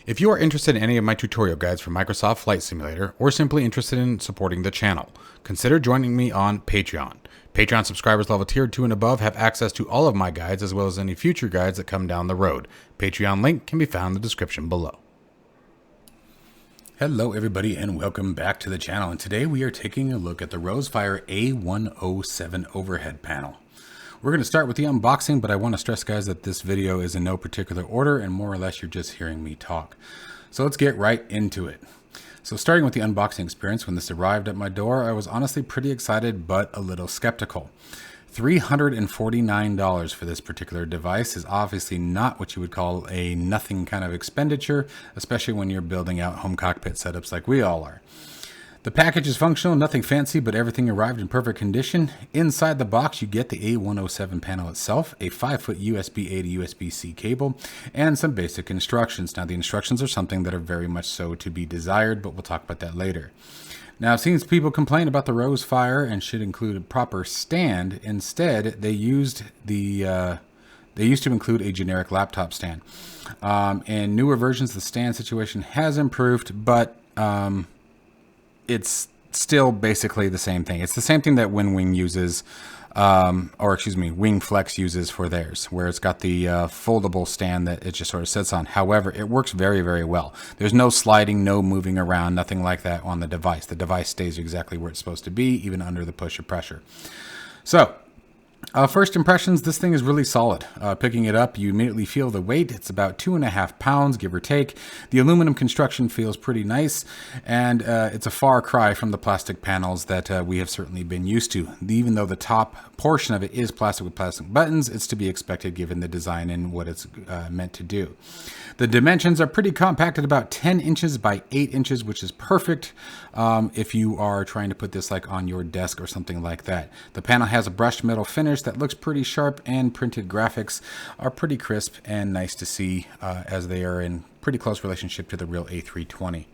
If you are interested in any of my tutorial guides for Microsoft Flight Simulator, or simply interested in supporting the channel, consider joining me on Patreon. Patreon subscribers level tier 2 and above have access to all of my guides as well as any future guides that come down the road. Patreon link can be found in the description below. Hello everybody and welcome back to the channel, and today we are taking a look at the ROWSFIRE A107 overhead panel. We're going to start with the unboxing, but I want to stress guys that this video is in no particular order and more or less you're just hearing me talk. So let's get right into it. So starting with the unboxing experience, when this arrived at my door, I was honestly pretty excited but a little skeptical. $349 for this particular device is obviously not what you would call a nothing kind of expenditure, especially when you're building out home cockpit setups like we all are. The package is functional, nothing fancy, but everything arrived in perfect condition. Inside the box, you get the A107 panel itself, a 5-foot USB-A to USB-C cable, and some basic instructions. Now, the instructions are something that are very much so to be desired, but we'll talk about that later. Now, I've seen people complain about the ROWSFIRE and should include a proper stand. Instead, they used to include a generic laptop stand. In newer versions, the stand situation has improved, but it's still basically the same thing. It's the same thing that WinWing uses, WingFlex uses for theirs, where it's got the foldable stand that it just sort of sits on. However, it works very, very well. There's no sliding, no moving around, nothing like that on the device. The device stays exactly where it's supposed to be, even under the push of pressure. So, first impressions, this thing is really solid. Picking it up, you immediately feel the weight. It's about 2.5 pounds, give or take. The aluminum construction feels pretty nice, and it's a far cry from the plastic panels that we have certainly been used to. Even though the top portion of it is plastic with plastic buttons, it's to be expected given the design and what it's meant to do. The dimensions are pretty compact at about 10 inches by 8 inches, which is perfect if you are trying to put this like on your desk or something like that. The panel has a brushed metal finish that looks pretty sharp, and printed graphics are pretty crisp and nice to see as they are in pretty close relationship to the real A320.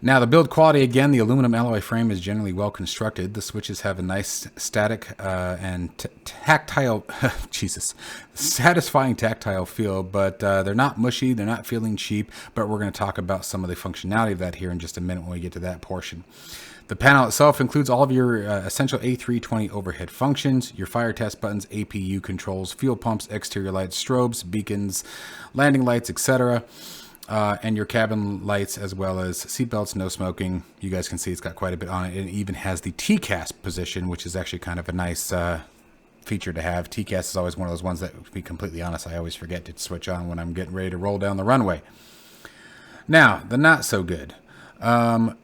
Now, the build quality, again, the aluminum alloy frame is generally well constructed. The switches have a nice static and tactile, satisfying tactile feel, but they're not mushy, they're not feeling cheap, but we're going to talk about some of the functionality of that here in just a minute when we get to that portion. The panel itself includes all of your essential A320 overhead functions, your fire test buttons, APU controls, fuel pumps, exterior lights, strobes, beacons, landing lights, etc. And your cabin lights, as well as seatbelts, no smoking. You guys can see it's got quite a bit on it. It even has the TCAS position, which is actually kind of a nice feature to have. TCAS is always one of those ones that, to be completely honest, I always forget to switch on when I'm getting ready to roll down the runway. Now, the not so good.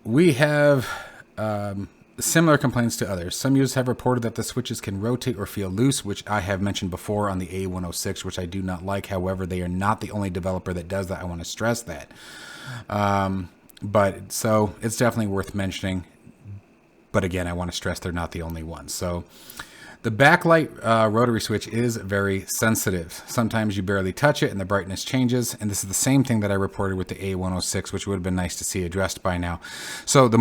We have similar complaints to others. Some users have reported that the switches can rotate or feel loose, which I have mentioned before on the A106, which I do not like. However, they are not the only developer that does that. I want to stress that. So it's definitely worth mentioning. But again, I want to stress they're not the only ones. So the backlight rotary switch is very sensitive. Sometimes you barely touch it and the brightness changes. And this is the same thing that I reported with the A106, which would have been nice to see addressed by now. So the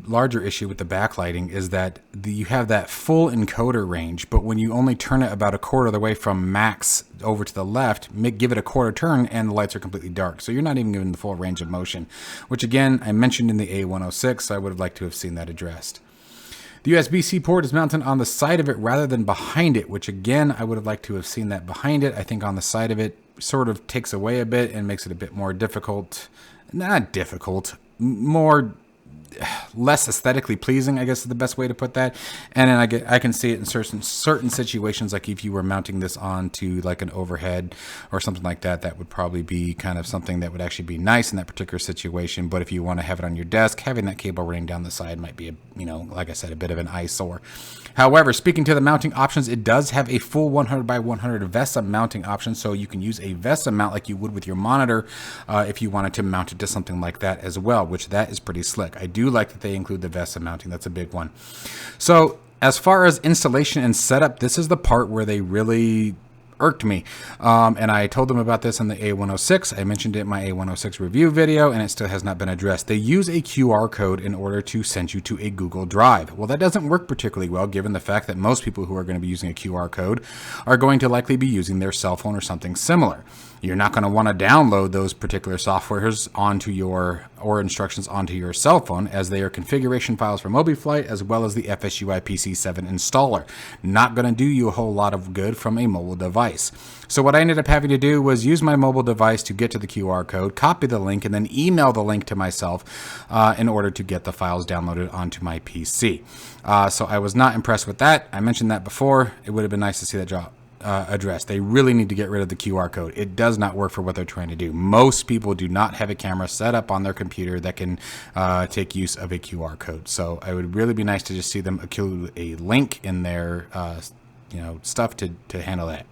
larger issue with the backlighting is that you have that full encoder range, but when you only turn it about a quarter of the way from max over to the left, give it a quarter turn and the lights are completely dark. So you're not even given the full range of motion, which again, I mentioned in the A106, so I would have liked to have seen that addressed. The USB-C port is mounted on the side of it rather than behind it, which again, I would have liked to have seen that behind it. I think on the side of it sort of takes away a bit and makes it a bit more difficult. Not difficult, less aesthetically pleasing, I guess is the best way to put that. And then I can see it in certain situations, like if you were mounting this onto like an overhead or something like that, that would probably be kind of something that would actually be nice in that particular situation. But if you want to have it on your desk, having that cable running down the side might be, like I said, a bit of an eyesore. However, speaking to the mounting options, it does have a full 100 by 100 VESA mounting option, so you can use a VESA mount like you would with your monitor if you wanted to mount it to something like that as well, which that is pretty slick. I do like that they include the VESA mounting. That's a big one. So as far as installation and setup, this is the part where they really irked me. And I told them about this in the A106. I mentioned it in my A106 review video, and it still has not been addressed. They use a QR code in order to send you to a Google Drive. Well, that doesn't work particularly well, given the fact that most people who are going to be using a QR code are going to likely be using their cell phone or something similar. You're not going to want to download those particular softwares onto or instructions onto your cell phone, as they are configuration files for Mobiflight as well as the FSUI PC7 installer. Not going to do you a whole lot of good from a mobile device. So what I ended up having to do was use my mobile device to get to the QR code, copy the link, and then email the link to myself in order to get the files downloaded onto my PC. So I was not impressed with that. I mentioned that before. It would have been nice to see that job addressed. They really need to get rid of the QR code. It does not work for what they're trying to do. Most people do not have a camera set up on their computer that can take use of a QR code. So it would really be nice to just see them include a link in their stuff to handle that.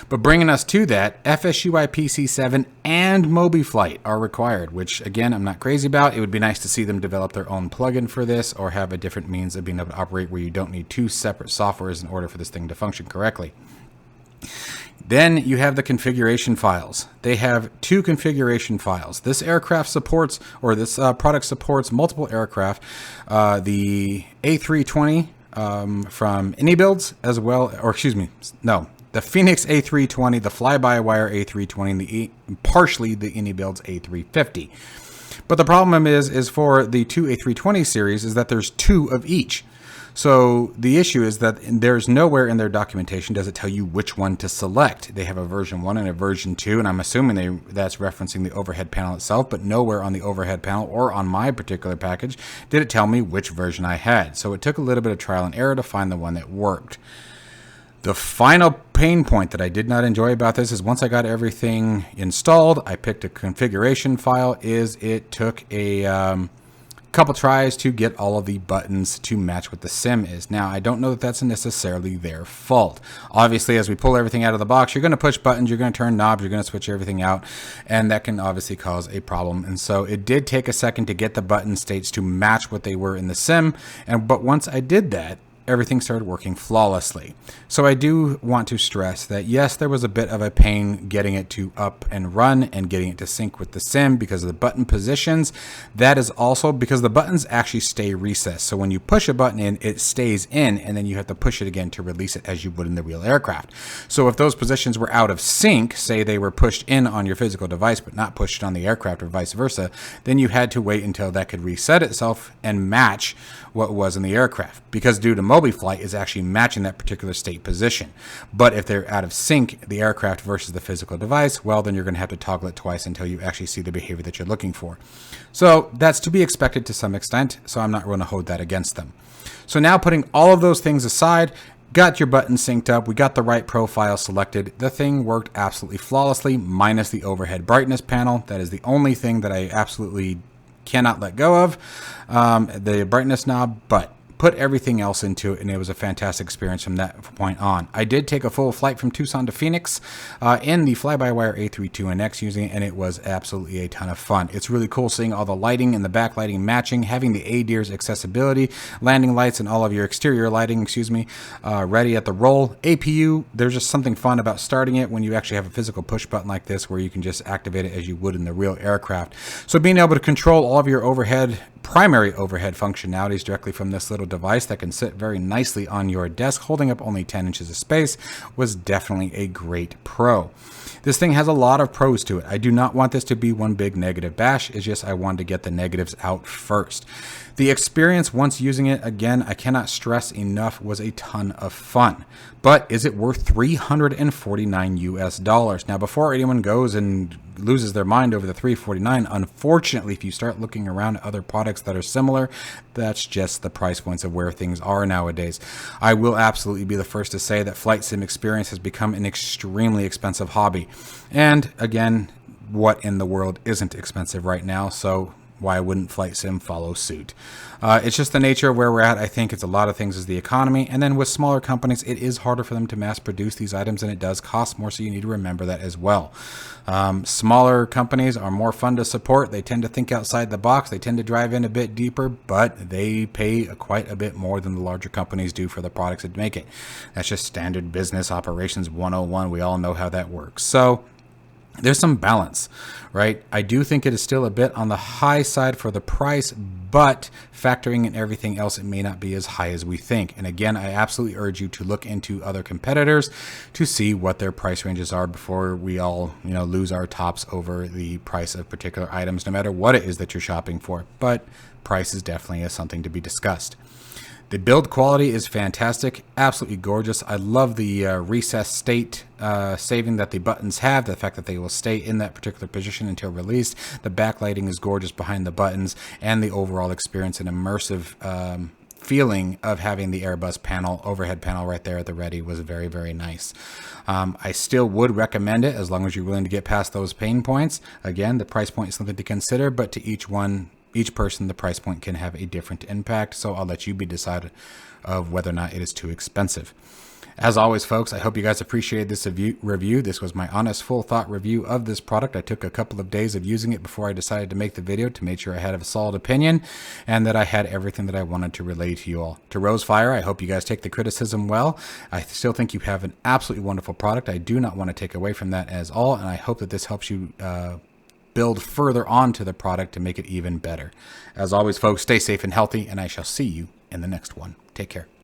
But bringing us to that, FSUI PC7 and Mobiflight are required, which again, I'm not crazy about. It would be nice to see them develop their own plugin for this, or have a different means of being able to operate where you don't need two separate softwares in order for this thing to function correctly. Then you have the configuration files. They have two configuration files. This aircraft supports, or this product supports multiple aircraft. The A320 from AnyBuilds, as well, or excuse me, no, the Phoenix A320, the fly-by-wire A320, and partially the AnyBuilds A350. But the problem is for the two A320 series is that there's two of each. So the issue is that there's nowhere in their documentation does it tell you which one to select. They have a version 1 and a version 2, and I'm assuming that's referencing the overhead panel itself, but nowhere on the overhead panel or on my particular package did it tell me which version I had. So it took a little bit of trial and error to find the one that worked. The final pain point that I did not enjoy about this is once I got everything installed, I picked a configuration file, it took a couple tries to get all of the buttons to match what the sim is. Now, I don't know that that's necessarily their fault. Obviously, as we pull everything out of the box, you're going to push buttons, you're going to turn knobs, you're going to switch everything out, and that can obviously cause a problem. And so it did take a second to get the button states to match what they were in the sim, but once I did that, everything started working flawlessly. So I do want to stress that yes, there was a bit of a pain getting it to up and run and getting it to sync with the sim because of the button positions. That is also because the buttons actually stay recessed. So when you push a button in, it stays in, and then you have to push it again to release it as you would in the real aircraft. So if those positions were out of sync, say they were pushed in on your physical device but not pushed on the aircraft or vice versa, then you had to wait until that could reset itself and match what was in the aircraft, because due to Mobiflight is actually matching that particular state position. But if they're out of sync, the aircraft versus the physical device, well, then you're going to have to toggle it twice until you actually see the behavior that you're looking for. So that's to be expected to some extent, so I'm not going to hold that against them. So now, putting all of those things aside, got your buttons synced up, we got the right profile selected, the thing worked absolutely flawlessly, minus the overhead brightness panel. That is the only thing that I absolutely cannot let go of, the brightness knob, but put everything else into it, and it was a fantastic experience from that point on. I did take a full flight from Tucson to Phoenix in the fly-by-wire A320NX using it, and it was absolutely a ton of fun. It's really cool seeing all the lighting and the backlighting matching, having the ADIRS accessibility, landing lights, and all of your exterior lighting, ready at the roll. APU, there's just something fun about starting it when you actually have a physical push button like this where you can just activate it as you would in the real aircraft. So being able to control all of your primary overhead functionalities directly from this little device that can sit very nicely on your desk, holding up only 10 inches of space, was definitely a great pro. This thing has a lot of pros to it. I do not want this to be one big negative bash. It's just I wanted to get the negatives out first. The experience once using it, again, I cannot stress enough, was a ton of fun. But is it worth $349 US? Now, before anyone goes and loses their mind over the $349, unfortunately, if you start looking around at other products that are similar, that's just the price points of where things are nowadays. I will absolutely be the first to say that flight sim experience has become an extremely expensive hobby. And again, what in the world isn't expensive right now? So why wouldn't flight sim follow suit? It's just the nature of where we're at. I think it's a lot of things is the economy, and then with smaller companies, it is harder for them to mass produce these items, and it does cost more, so you need to remember that as well. Smaller companies are more fun to support. They tend to think outside the box. They tend to drive in a bit deeper, but they pay quite a bit more than the larger companies do for the products that make it. That's just standard business operations 101. We all know how that works. So there's some balance, right? I do think it is still a bit on the high side for the price, but factoring in everything else, it may not be as high as we think. And again, I absolutely urge you to look into other competitors to see what their price ranges are before we all, lose our tops over the price of particular items, no matter what it is that you're shopping for. But price is definitely something to be discussed. The build quality is fantastic, absolutely gorgeous. I love the recessed state saving that the buttons have, the fact that they will stay in that particular position until released. The backlighting is gorgeous behind the buttons, and the overall experience and immersive feeling of having the Airbus panel, overhead panel right there at the ready was very, very nice. I still would recommend it as long as you're willing to get past those pain points. Again, the price point is something to consider, but to each person, the price point can have a different impact, so I'll let you be decided of whether or not it is too expensive. As always, folks, I hope you guys appreciated this review. This was my honest, full thought review of this product. I took a couple of days of using it before I decided to make the video to make sure I had a solid opinion and that I had everything that I wanted to relay to you all. To ROWSFIRE, I hope you guys take the criticism well. I still think you have an absolutely wonderful product. I do not want to take away from that as all, and I hope that this helps you build further onto the product to make it even better. As always, folks, stay safe and healthy, and I shall see you in the next one. Take care.